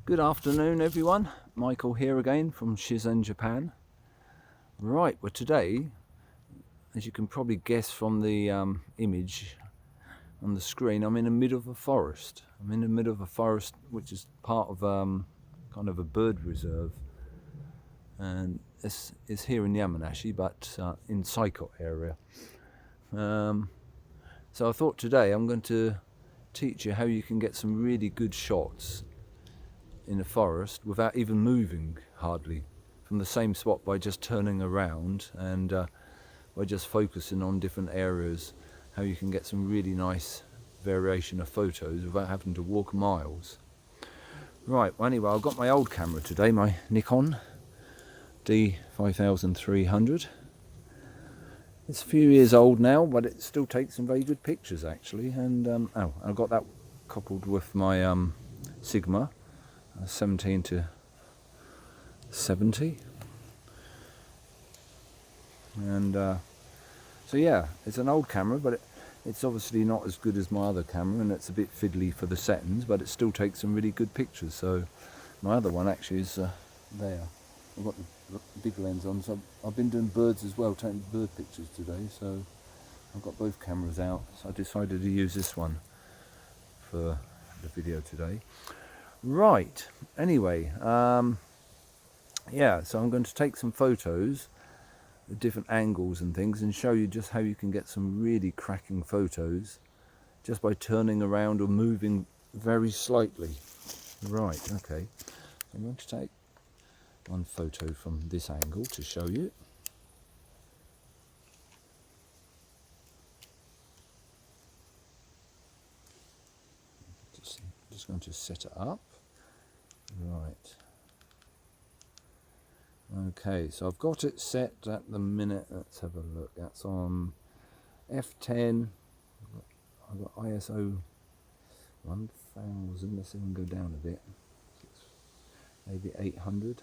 Good afternoon everyone, Michael here again from Shizen, Japan. Right, well today, as you can probably guess from the image on the screen, I'm in the middle of a forest. I'm in the middle of a forest which is part of kind of a bird reserve, and this is here in Yamanashi, but in Saiko area. So I thought today I'm going to teach you how you can get some really good shots in the forest without even moving hardly from the same spot, by just turning around and by just focusing on different areas, how you can get some really nice variation of photos without having to walk miles. Right, well anyway, I've got my old camera today, my Nikon D5300. It's a few years old now, but it still takes some very good pictures actually. And I've got that coupled with my Sigma 17 to 70, and so yeah, it's an old camera, but it's obviously not as good as my other camera, and it's a bit fiddly for the settings, but it still takes some really good pictures. So my other one actually is there. I've got the big lens on, so I've been doing birds as well, taking bird pictures today, so I've got both cameras out, so I decided to use this one for the video today. Right, anyway, yeah, so I'm going to take some photos at different angles and things and show you just how you can get some really cracking photos just by turning around or moving very slightly. Right, okay, I'm going to take one photo from this angle to show you. Just going to set it up. Right. Okay, so I've got it set at the minute. Let's have a look. That's on f10. I've got ISO 1000. Let's even go down a bit. Maybe 800.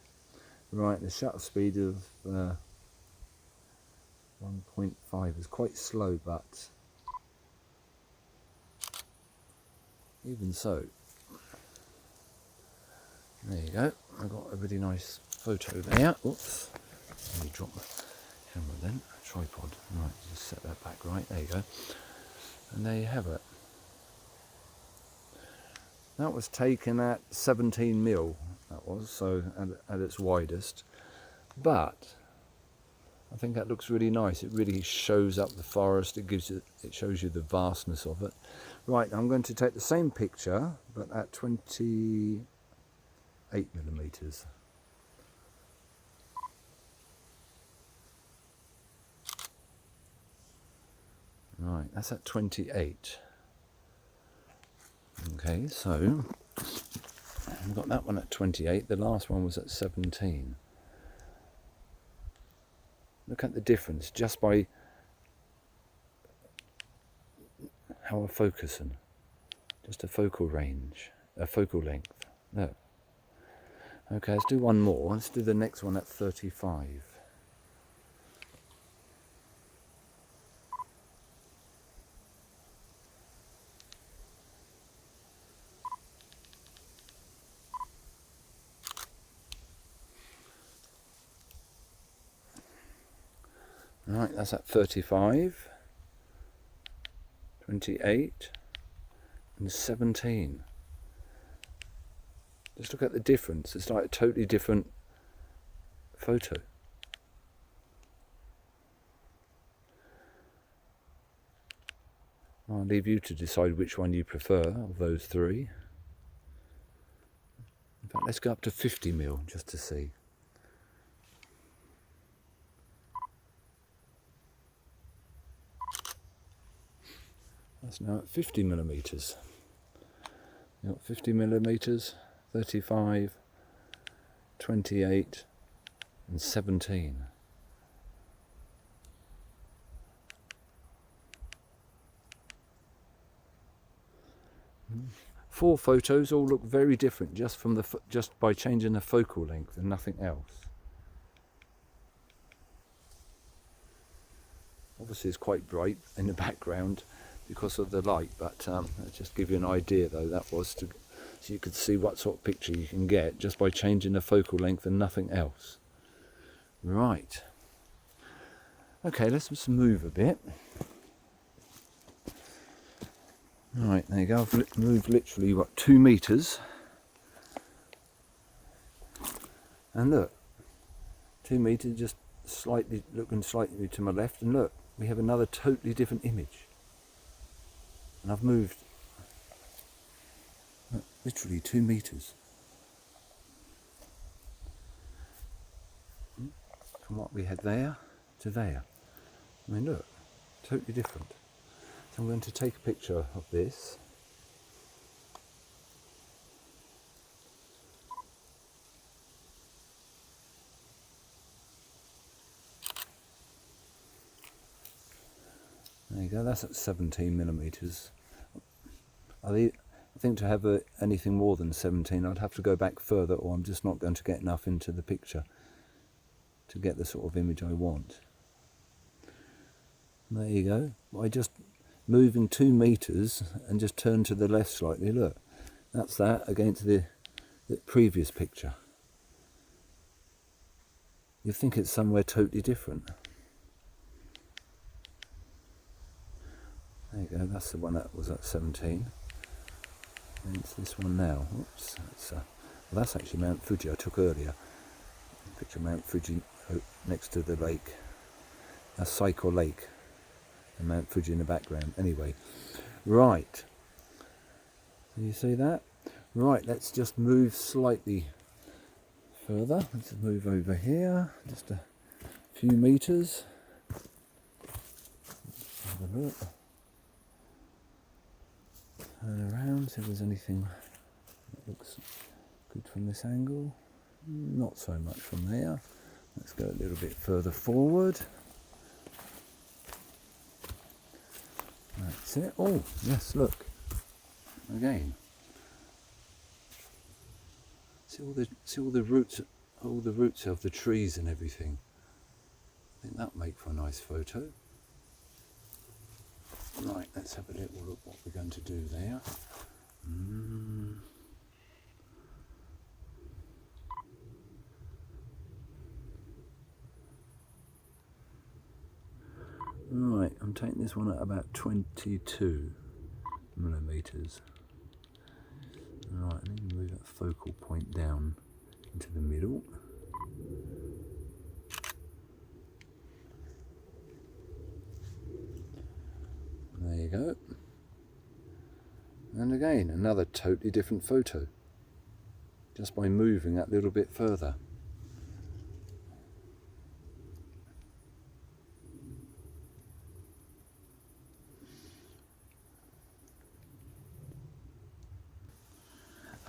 Right, the shutter speed of 1.5 is quite slow, but even so, there you go. I've got a really nice photo there. Oops, let me drop the camera then. Tripod. Right, just set that back right. There you go. And there you have it. That was taken at 17mm. That was, so at its widest. But I think that looks really nice. It really shows up the forest. It shows you the vastness of it. Right, I'm going to take the same picture, but at 28mm. Right, that's at 28. Okay, so I've got that one at 28. The last one was at 17. Look at the difference just by how I'm focusing. Just a focal range, a focal length. Look. Okay, let's do one more. Let's do the next one at 35. Right, that's at 35, 28, and 17. Just look at the difference. It's like a totally different photo. I'll leave you to decide which one you prefer of those three. In fact, let's go up to 50mm just to see. That's now at 50mm. You've got 50mm, 35, 28, and 17. Four photos all look very different just by changing the focal length and nothing else. Obviously it's quite bright in the background because of the light, but just give you an idea though, that was to so you could see what sort of picture you can get just by changing the focal length and nothing else. Right. Okay, let's just move a bit. Right, there you go. I've moved literally, what, 2 meters. And look, 2 meters, just slightly looking slightly to my left, and look, we have another totally different image. And I've moved literally 2 meters from what we had there to there. I mean, look, totally different. So I'm going to take a picture of this. There you go, that's at 17 millimeters. I think to have anything more than 17, I'd have to go back further, or I'm just not going to get enough into the picture to get the sort of image I want. There you go. By just moving 2 meters and just turn to the left slightly, look, that's that against the previous picture. You'd think it's somewhere totally different. There you go, that's the one that was at 17. And it's this one now. Oops, well, that's actually Mount Fuji I took earlier. Picture of Mount Fuji next to the lake. That's Saiko Lake. And Mount Fuji in the background. Anyway, right. So you see that? Right, let's just move slightly further. Let's move over here, just a few meters. Have a look. Turn around, see if there's anything that looks good from this angle. Not so much from there. Let's go a little bit further forward. That's it. Oh, yes, look. Again. See all the roots of the trees and everything. I think that'll make for a nice photo. Right, let's have a little look what we're going to do there. Right, I'm taking this one at about 22 millimeters. Right, I need to move that focal point down into the middle. There you go. And again, another totally different photo, just by moving that little bit further.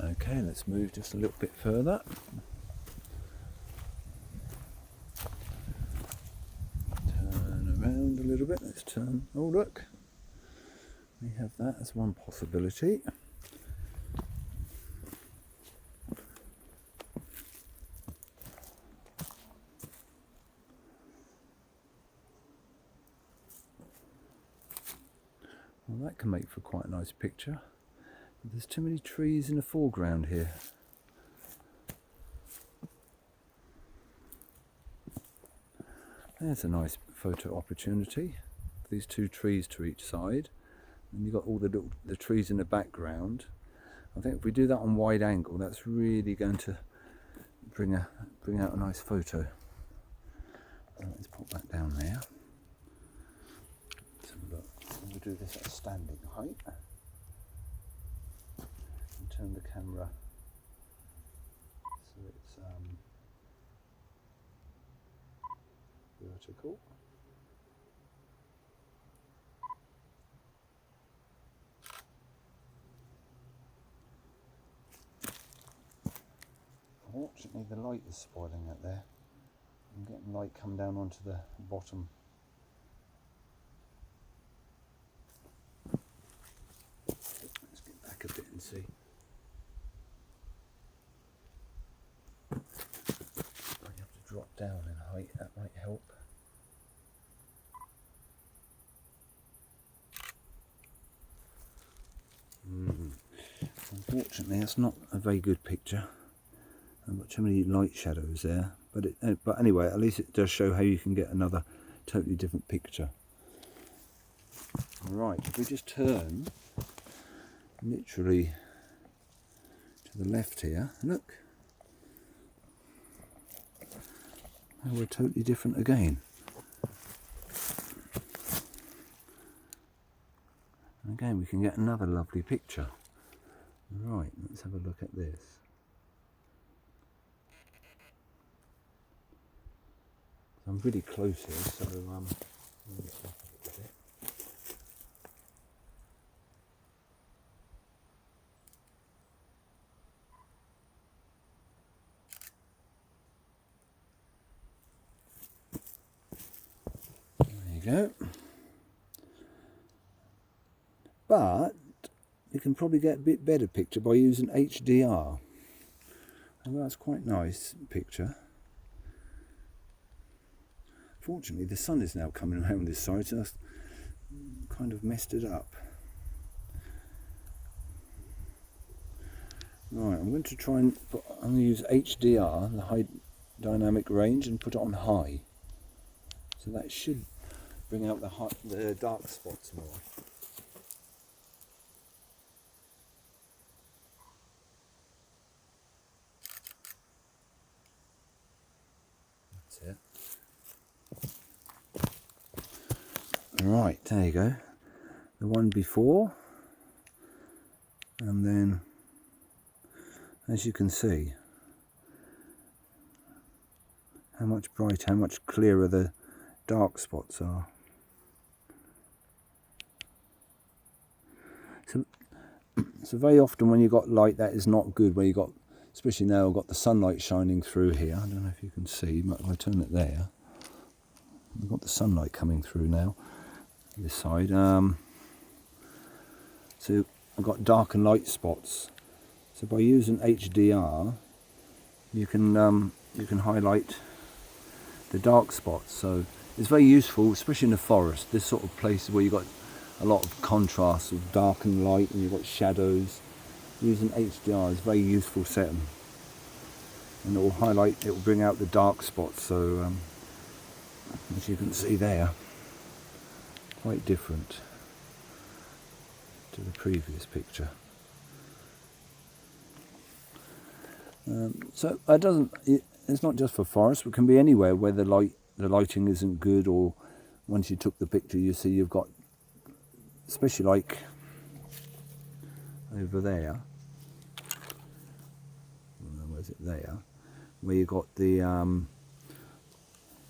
Okay, let's move just a little bit further. Turn around a little bit, let's turn, oh look, we have that as one possibility. Well, that can make for quite a nice picture. But there's too many trees in the foreground here. There's a nice photo opportunity. These 2 trees to each side, and you've got all the trees in the background. I think if we do that on wide angle, that's really going to bring out a nice photo. Let's pop that down there. So look, we'll do this at a standing height. And turn the camera so it's vertical. Unfortunately, the light is spoiling it there. I'm getting light come down onto the bottom. Let's get back a bit and see. I have to drop down in height, that might help. Unfortunately, that's not a very good picture. I've got too many light shadows there, but anyway, at least it does show how you can get another totally different picture. Right, if we just turn literally to the left here, look, now we're totally different again. And again, we can get another lovely picture. Right, let's have a look at this. I'm really close here, so let me get back a little bit. There you go. But you can probably get a bit better picture by using HDR. And that's quite nice picture. Fortunately, the sun is now coming around this side, so that's kind of messed it up. Right, I'm going to try and I'm going to use HDR, the high dynamic range, and put it on high. So that should bring out the dark spots more. That's it. Right, there you go. The one before, and then, as you can see, how much clearer the dark spots are. So very often when you've got light that is not good, where you got, especially now I've got the sunlight shining through here. I don't know if you can see, but if I turn it there, we've got the sunlight coming through now, this side. So I've got dark and light spots. So by using HDR, you can highlight the dark spots. So it's very useful, especially in the forest, this sort of place where you've got a lot of contrast of dark and light, and you've got shadows. Using HDR is a very useful setting, and it will bring out the dark spots. So as you can see there, quite different to the previous picture. So it's not just for forests, it can be anywhere where the lighting isn't good, or once you took the picture you see you've got, especially like over there, where's it there, where you got the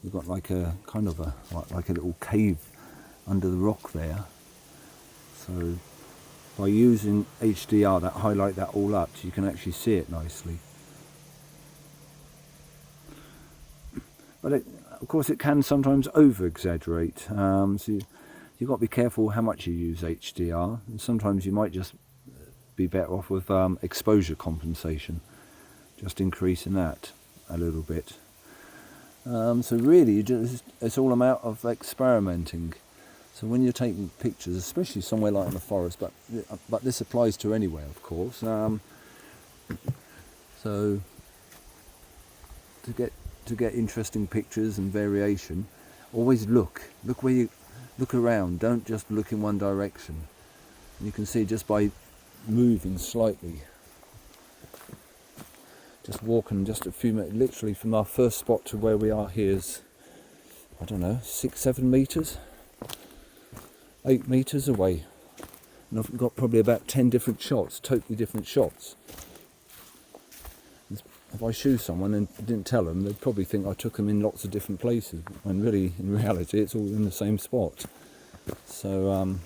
you've got like a kind of like a little cave under the rock there. So by using HDR, that highlight that all up, so you can actually see it nicely. But of course it can sometimes over exaggerate, so you've got to be careful how much you use HDR, and sometimes you might just be better off with exposure compensation, just increasing that a little bit. So really it's all a matter of experimenting. So when you're taking pictures, especially somewhere like in the forest, but this applies to anywhere, of course. So to get interesting pictures and variation, always look where you look around. Don't just look in one direction. And you can see just by moving slightly, just walking just a few minutes, literally from our first spot to where we are here is, I don't know, 6-7 meters, 8 meters away, and I've got probably about 10 different shots, totally different shots. If I shoot someone and didn't tell them, they'd probably think I took them in lots of different places, when really, in reality, it's all in the same spot. So,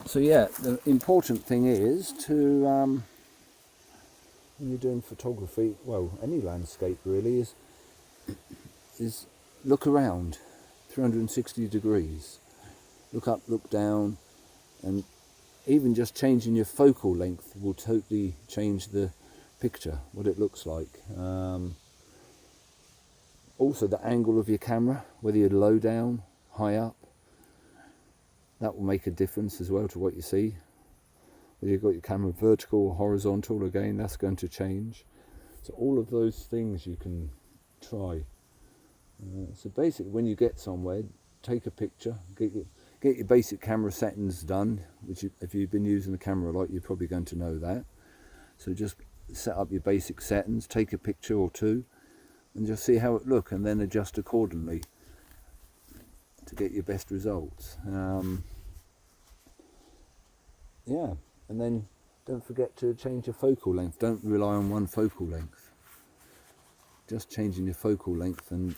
so yeah, the important thing is to, when you're doing photography, well, any landscape really, is look around, 360 degrees. Look up, look down, and even just changing your focal length will totally change the picture, what it looks like. Also the angle of your camera, whether you're low down, high up, that will make a difference as well to what you see. Whether you've got your camera vertical or horizontal, again, that's going to change. So all of those things you can try. So basically, when you get somewhere, take a picture, get your basic camera settings done, which if you've been using the camera a lot, you're probably going to know that. So just set up your basic settings, take a picture or two, and just see how it looks, and then adjust accordingly to get your best results. Yeah, and then don't forget to change your focal length. Don't rely on one focal length. Just changing your focal length and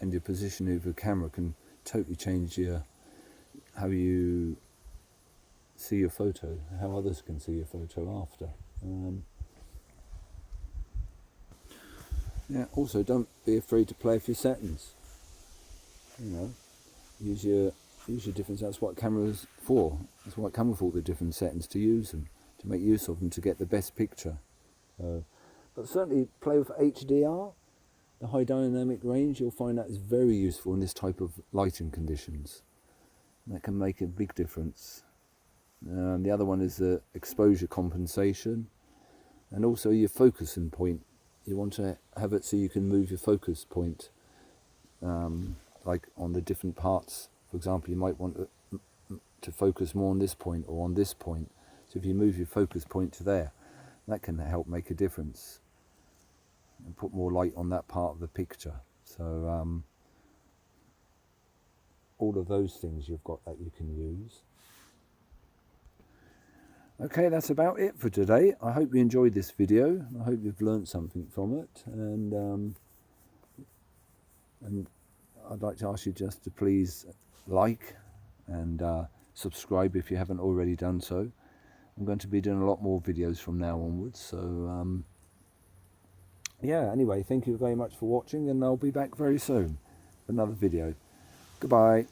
your position of your camera can totally change how you see your photo, how others can see your photo after. Yeah. Also, don't be afraid to play with your settings. Use your different. That's what camera's for. That's what camera for. The different settings, to use them, to make use of them, to get the best picture. But certainly play with HDR, the high dynamic range. You'll find that is very useful in this type of lighting conditions. That can make a big difference. The other one is the exposure compensation, and also your focusing point. You want to have it so you can move your focus point, like on the different parts. For example, you might want to focus more on this point or on this point. So if you move your focus point to there, that can help make a difference and put more light on that part of the picture. So all of those things you've got that you can use. Okay, that's about it for today. I hope you enjoyed this video. I hope you've learned something from it, and I'd like to ask you just to please like and subscribe if you haven't already done so. I'm going to be doing a lot more videos from now onwards, so yeah, anyway, thank you very much for watching, and I'll be back very soon with another video. Goodbye.